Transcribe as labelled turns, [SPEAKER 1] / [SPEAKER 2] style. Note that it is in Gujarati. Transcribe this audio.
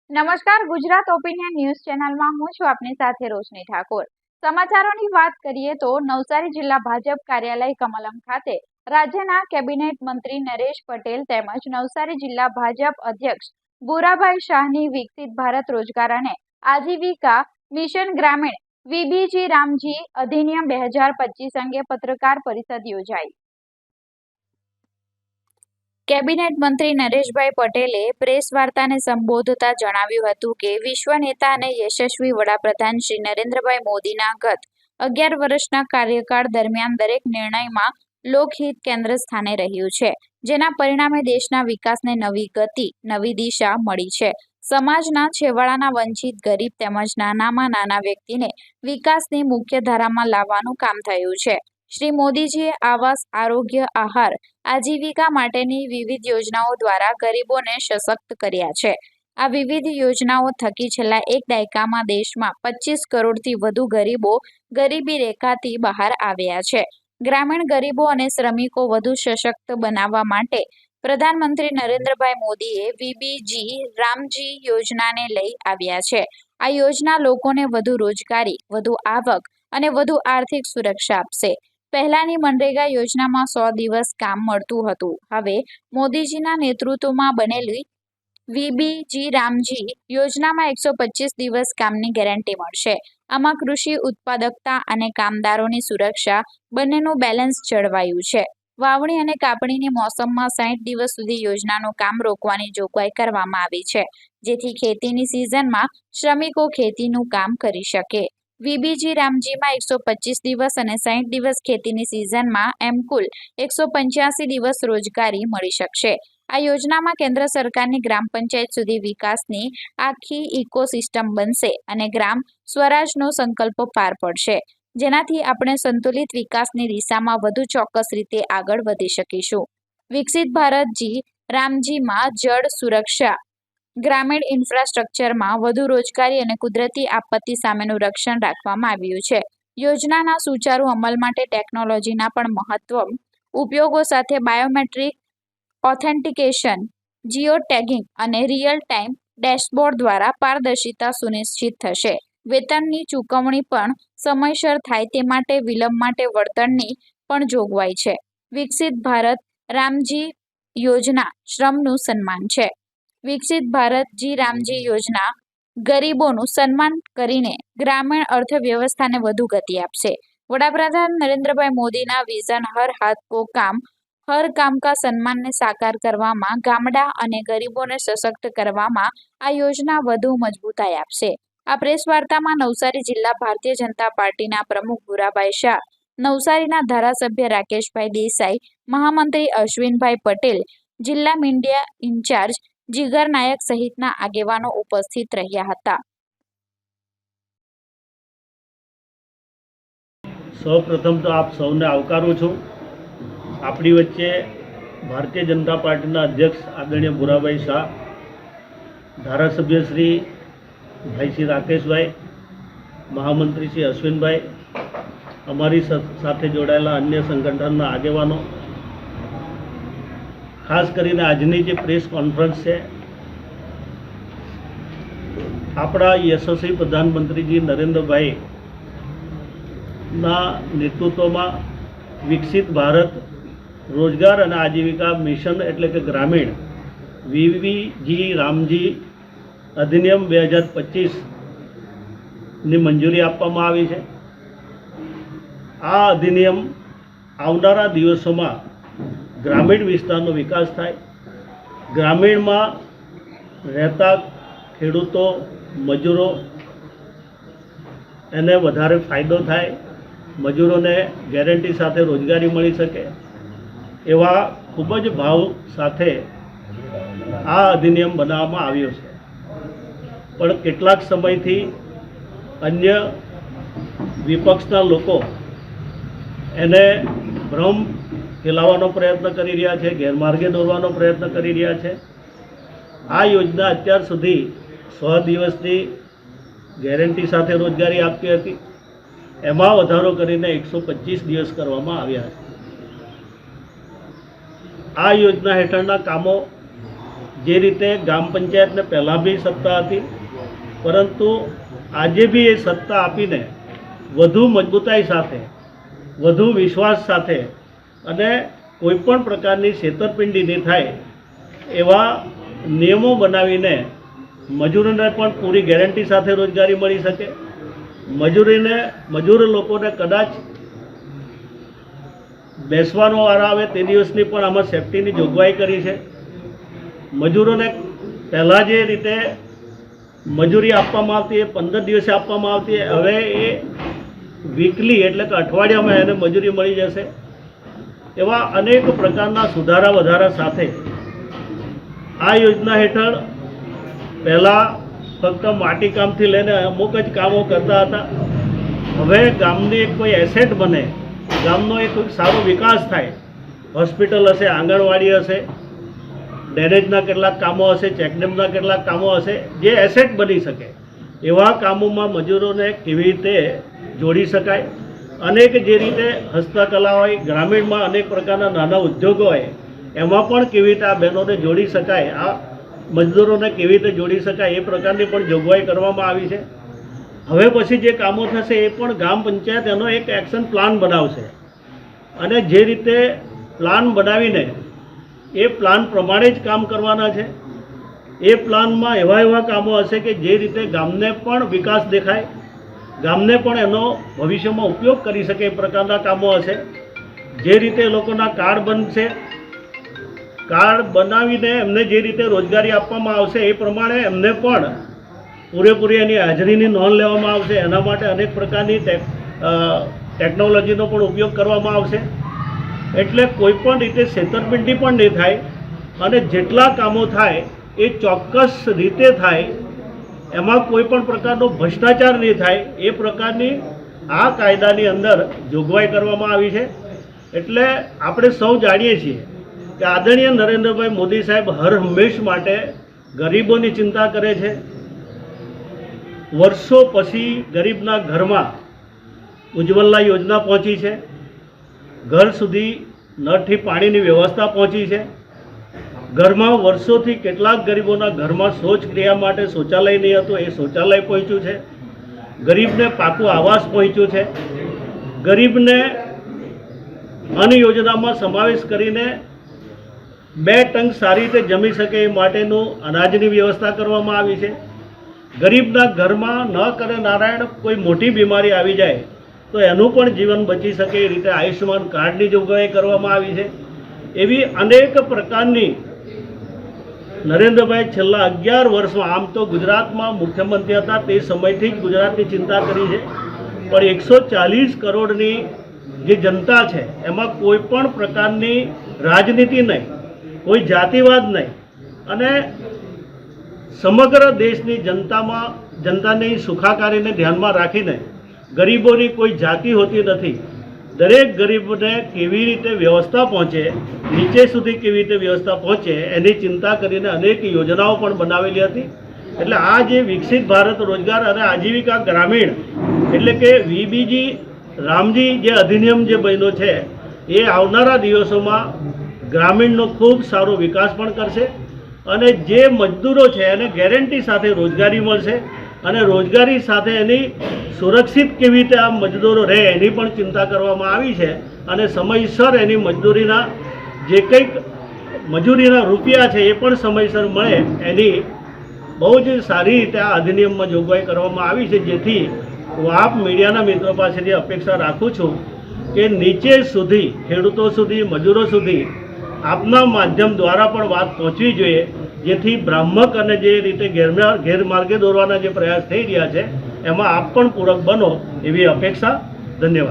[SPEAKER 1] નમસ્કાર, ગુજરાત ઓપિનિયન ન્યૂઝ ચેનલમાં હું છું આપની સાથે રોશની ઠાકોર। સમાચારોની વાત કરીએ તો નવસારી જિલ્લા ભાજપ કાર્યાલય કમલમ ખાતે રાજ્યના કેબિનેટ મંત્રી નરેશ પટેલ તેમજ નવસારી જિલ્લા ભાજપ અધ્યક્ષ ભૂરાભાઈ શાહની વિકસિત ભારત રોજગાર અને આજીવિકા મિશન ગ્રામીણ વીબીજી રામજી અધિનિયમ 2025 અંગે પત્રકાર પરિષદ યોજાઈ। કેબિનેટ મંત્રી નરેશભાઈ પટેલે પ્રેસ વાર્તાને સંબોધતા જણાવ્યું હતું કે વિશ્વ નેતા અને યશસ્વી વડાપ્રધાન શ્રી નરેન્દ્રભાઈ મોદીના ગત 11 વર્ષના કાર્યકાળ દરમિયાન દરેક નિર્ણયમાં લોકહિત કેન્દ્ર સ્થાને રહ્યું છે, જેના પરિણામે દેશના વિકાસને નવી ગતિ, નવી દિશા મળી છે। સમાજના છેવાડાના વંચિત, ગરીબ તેમજ નાનામાં નાના વ્યક્તિને વિકાસની મુખ્ય ધારામાં લાવવાનું કામ થયું છે। શ્રી મોદીજીએ આવાસ, આરોગ્ય, આહાર, આજીવિકા માટેની વિવિધ યોજનાઓ દ્વારા ગરીબોને સશક્ત કર્યા છે। આ વિવિધ યોજનાઓ થકી છેલ્લા એક દાયકામાં દેશમાં 25 કરોડથી વધુ ગરીબો ગરીબી રેખાથી બહાર આવ્યા છે। ગ્રામીણ ગરીબો અને શ્રમિકો વધુ સશક્ત બનાવવા માટે પ્રધાનમંત્રી નરેન્દ્રભાઈ મોદીએ વીબીજી રામજી યોજનાને લઈ આવ્યા છે। આ યોજના લોકોને વધુ રોજગારી, વધુ આવક અને વધુ આર્થિક સુરક્ષા આપશે। પહેલાની મનરેગા યોજનામાં 100 દિવસ કામ મળતું હતું, હવે મોદીજીના નેતૃત્વમાં બનેલી વીબીજી રામજી યોજનામાં 125 દિવસ કામની ગેરંટી મળશે। આમાં કૃષિ ઉત્પાદકતા અને કામદારોની સુરક્ષા બંનેનું બેલેન્સ જળવાયું છે। વાવણી અને કાપણીની મોસમમાં 60 દિવસ સુધી યોજનાનું કામ રોકવાની જોગવાઈ કરવામાં આવી છે, જેથી ખેતીની સિઝનમાં શ્રમિકો ખેતીનું કામ કરી શકે। વીબીજી રામજીમાં 125 દિવસ અને 60 દિવસ ખેતીની સિઝનમાં એમ કુલ 185 દિવસ રોજગારી મળી શકશે। આ યોજનામાં કેન્દ્ર સરકારની ગ્રામ પંચાયત સુધી વિકાસની આખી ઇકોસિસ્ટમ બનશે અને ગ્રામ સ્વરાજનો સંકલ્પ પાર પડશે, જેનાથી આપણે સંતુલિત વિકાસની દિશામાં વધુ ચોક્કસ રીતે આગળ વધી શકીશું। વિકસિત ભારતજી રામજીમાં જળ સુરક્ષા, ગ્રામીણ ઇન્ફ્રાસ્ટ્રક્ચરમાં વધુ રોજગારી અને કુદરતી આપત્તિ સામેનું રક્ષણ રાખવામાં આવ્યું છે। યોજનાના સુચારુ અમલ માટે ટેકનોલોજીના પણ મહત્તમ ઉપયોગો સાથે બાયોમેટ્રિક ઓથેન્ટિકેશન, જીઓ ટેગિંગ અને રિયલ ટાઈમ ડેશબોર્ડ દ્વારા પારદર્શિતા સુનિશ્ચિત થશે। વેતનની ચૂકવણી પણ સમયસર થાય તે માટે વિલંબ માટે વળતરની પણ જોગવાઈ છે। વિકસિત ભારત રામજી યોજના શ્રમનું સન્માન છે। વિકસિત ભારતજી રામજી યોજના ગરીબોનું સન્માન કરીને ગ્રામીણ અર્થવ્યવસ્થાને વધુ ગતિ આપશે। વડાપ્રધાન નરેન્દ્રભાઈ મોદીના વિઝન હર હાથ કો કામ, હર કામ કા સન્માનને સાકાર કરવામાં, ગામડા અને ગરીબોને સશક્ત કરવામાં આ યોજના વધુ મજબૂતાઈ આપશે। આ પ્રેસ વાર્તામાં નવસારી જિલ્લા ભારતીય જનતા પાર્ટીના પ્રમુખ ભૂરાભાઈ શાહ, નવસારીના ધારાસભ્ય રાકેશભાઈ દેસાઈ, મહામંત્રી અશ્વિનભાઈ પટેલ, જિલ્લા મીડિયા ઇન્ચાર્જ જીગર નાયક સહિતના આગેવાનો ઉપસ્થિત રહ્યા હતા।
[SPEAKER 2] સૌપ્રથમ તો આપ સૌને આવકારું છું। આપણી વચ્ચે ભારતીય જનતા પાર્ટીના અધ્યક્ષ આદરણીય ભૂરાભાઈ શાહ, ધારાસભ્ય શ્રી ભાઈ શ્રી રાકેશભાઈ, મહામંત્રી શ્રી અશ્વિનભાઈ, અમારી સાથે જોડાયેલા અન્ય સંગઠનના આગેવાનો, ખાસ કરીને આજની જે પ્રેસ કોન્ફરન્સ છે, આપણા યશસ્વી પ્રધાનમંત્રીજી નરેન્દ્રભાઈ ના નેતૃત્વમાં વિકસિત ભારત રોજગાર અને આજીવિકા મિશન એટલે કે ગ્રામીણ વીબીજી રામજી અધિનિયમ 2025ની મંજૂરી આપવામાં આવી છે। આ અધિનિયમ આવનારા દિવસોમાં ગ્રામીણ વિસ્તારનો વિકાસ થાય, ગ્રામીણમાં રહેતા ખેડૂતો, મજૂરો એને વધારે ફાયદો થાય, મજૂરોને ગેરંટી સાથે રોજગારી મળી શકે, એવા ખૂબ જ ભાવ સાથે આ અધિનિયમ બનાવવામાં આવ્યો છે। પણ કેટલાક સમયથી અન્ય વિપક્ષના લોકો એને ભ્રમ ફેલાવવાનો પ્રયત્ન કરી રહ્યા છે, ગેરમાર્ગે દોરવાનો પ્રયત્ન કરી રહ્યા છે। આ યોજના અત્યાર સુધી 100 દિવસની ગેરંટી સાથે રોજગારી આપતી હતી, એમાં વધારો કરીને 125 દિવસ કરવામાં આવ્યા છે। આ યોજના હેઠળના કામો જે રીતે ગ્રામ પંચાયતને પહેલાં બી સત્તા હતી, પરંતુ આજે બી એ સત્તા આપીને વધુ મજબૂતાઈ સાથે, વધુ વિશ્વાસ સાથે અને કોઈપણ પ્રકારની છેતરપિંડી નહીં થાય એવા નિયમો બનાવીને મજૂરોને પણ પૂરી ગેરંટી સાથે રોજગારી મળી શકે, મજૂર લોકોને કદાચ બેસવાનો વાર આવે તે દિવસની પણ આમાં સેફટીની જોગવાઈ કરી છે. મજૂરોને પહેલાં જે રીતે મજૂરી આપવામાં આવતી એ 15 દિવસે આપવામાં આવતી, હવે એ વીકલી એટલે કે અઠવાડિયામાં એને મજૂરી મળી જશે. એવા અનેક પ્રકારના સુધારા વધારા સાથે આ યોજના હેઠળ પહેલાં ફક્ત માટીકામથી લઈને અમુક જ કામો કરતા હતા. હવે ગામની એક કોઈ એસેટ બને, ગામનો એક સારો વિકાસ થાય, હોસ્પિટલ હશે, આંગણવાડી હશે, ડેરેજના કેટલાક કામો હશે, ચેકડેમના કેટલાક કામો હશે, જે એસેટ બની શકે એવા કામોમાં મજૂરોને કેવી રીતે જોડી શકાય. અનેક જે રીતે હસ્તકલા હોય, ગ્રામીણમાં અનેક પ્રકારના નાના ઉદ્યોગો હોય, એમાં પણ કેવી રીતે આ બહેનોને જોડી શકાય, આ મજદૂરોને કેવી રીતે જોડી શકાય એ પ્રકારની પણ જોગવાઈ કરવામાં આવી છે. હવે પછી જે કામો થશે એ પણ ગ્રામ પંચાયત એનો એક એક્શન પ્લાન બનાવશે અને જે રીતે પ્લાન બનાવીને એ પ્લાન પ્રમાણે જ કામ કરવાના છે. એ પ્લાનમાં એવા કામો હશે કે જે રીતે ગામને પણ વિકાસ દેખાય, ગામને પણ એનો ભવિષ્યમાં ઉપયોગ કરી શકે એ પ્રકારના કામો હશે. જે રીતે લોકોના કાર્ડ બનશે, કાર્ડ બનાવીને એમને જે રીતે રોજગારી આપવામાં આવશે એ પ્રમાણે એમને પણ પૂરેપૂરી એની હાજરીની નોંધ લેવામાં આવશે. એના માટે અનેક પ્રકારની ટેકનોલોજીનો પણ ઉપયોગ કરવામાં આવશે. એટલે કોઈપણ રીતે છેતરપિંડી પણ નહીં થાય અને જેટલા કામો થાય એ ચોક્કસ રીતે થાય, એમાં કોઈ પણ પ્રકારનો ભ્રષ્ટાચાર નહીં થાય એ પ્રકારની આ કાયદાની અંદર જોગવાઈ કરવામાં આવી છે. એટલે આપણે સૌ જાણીએ છીએ કે આદરણીય નરેન્દ્રભાઈ મોદી સાહેબ હર હંમેશ માટે ગરીબોની ચિંતા કરે છે. વર્ષો પછી ગરીબના ઘરમાં ઉજ્જવલા યોજના પહોંચી છે, ઘર સુધી નળથી પાણીની વ્યવસ્થા પહોંચી છે. ઘરમાં વર્ષોથી કેટલાક ગરીબોના ઘરમાં શૌચક્રિયા માટે શૌચાલય નહીં હતું, એ શૌચાલય પહોંચ્યું છે. ગરીબને પાકું આવાસ પહોંચ્યું છે. ગરીબને અન્ન યોજનામાં સમાવેશ કરીને 2 ટંક સારી રીતે જમી શકે એ માટેનું અનાજની વ્યવસ્થા કરવામાં આવી છે. ગરીબના ઘરમાં ન કરે નારાયણ કોઈ મોટી બીમારી આવી જાય તો એનું પણ જીવન બચી શકે એ રીતે આયુષ્યમાન કાર્ડની જોગવાઈ કરવામાં આવી છે. એવી અનેક પ્રકારની નરેન્દ્રભાઈ છેલ્લા 11 વર્ષમાં, આમ તો ગુજરાતમાં મુખ્યમંત્રી હતા તે સમયથી જ ગુજરાતની ચિંતા કરી છે, પણ 140 કરોડની જે જનતા છે એમાં કોઈ પણ પ્રકારની રાજનીતિ નહીં, કોઈ જાતિવાદ નહીં અને સમગ્ર દેશની જનતાની સુખાકારીને ધ્યાનમાં રાખીને ગરીબોની કોઈ જાતિ હોતી નથી. દરેક ગરીબને કેવી રીતે વ્યવસ્થા પહોંચે, નીચે સુધી કેવી રીતે વ્યવસ્થા પહોંચે એની ચિંતા કરીને અનેક યોજનાઓ પણ બનાવેલી હતી. એટલે આ જે વિકસિત ભારત રોજગાર અને આજીવિકા ગ્રામીણ એટલે કે વીબીજી રામજી જે અધિનિયમ જે બન્યો છે એ આવનારા દિવસોમાં ગ્રામીણનો ખૂબ સારો વિકાસ પણ કરશે અને જે મજદૂરો છે એને ગેરંટી સાથે રોજગારી મળશે અને રોજગારી સાથે એની સુરક્ષિત કેવી રીતે આ મજદૂરો રહે એની પણ ચિંતા કરવામાં આવી છે અને સમયસર એની મજદૂરીના જે કંઈક મજૂરીના રૂપિયા છે એ પણ સમયસર મળે એની બહુ જ સારી રીતે આ અધિનિયમમાં જોગવાઈ કરવામાં આવી છે. જેથી હું આપ મીડિયાના મિત્રો પાસેથી અપેક્ષા રાખું છું કે નીચે સુધી, ખેડૂતો સુધી, મજૂરો સુધી આપના માધ્યમ દ્વારા પણ વાત પહોંચવી જોઈએ, જેથી ભ્રામક અને જે રીતે ગેરમાર્ગે દોરવાના જે પ્રયાસ થઈ રહ્યા છે એમાં આપ પણ પૂરક બનો એવી અપેક્ષા. ધન્યવાદ.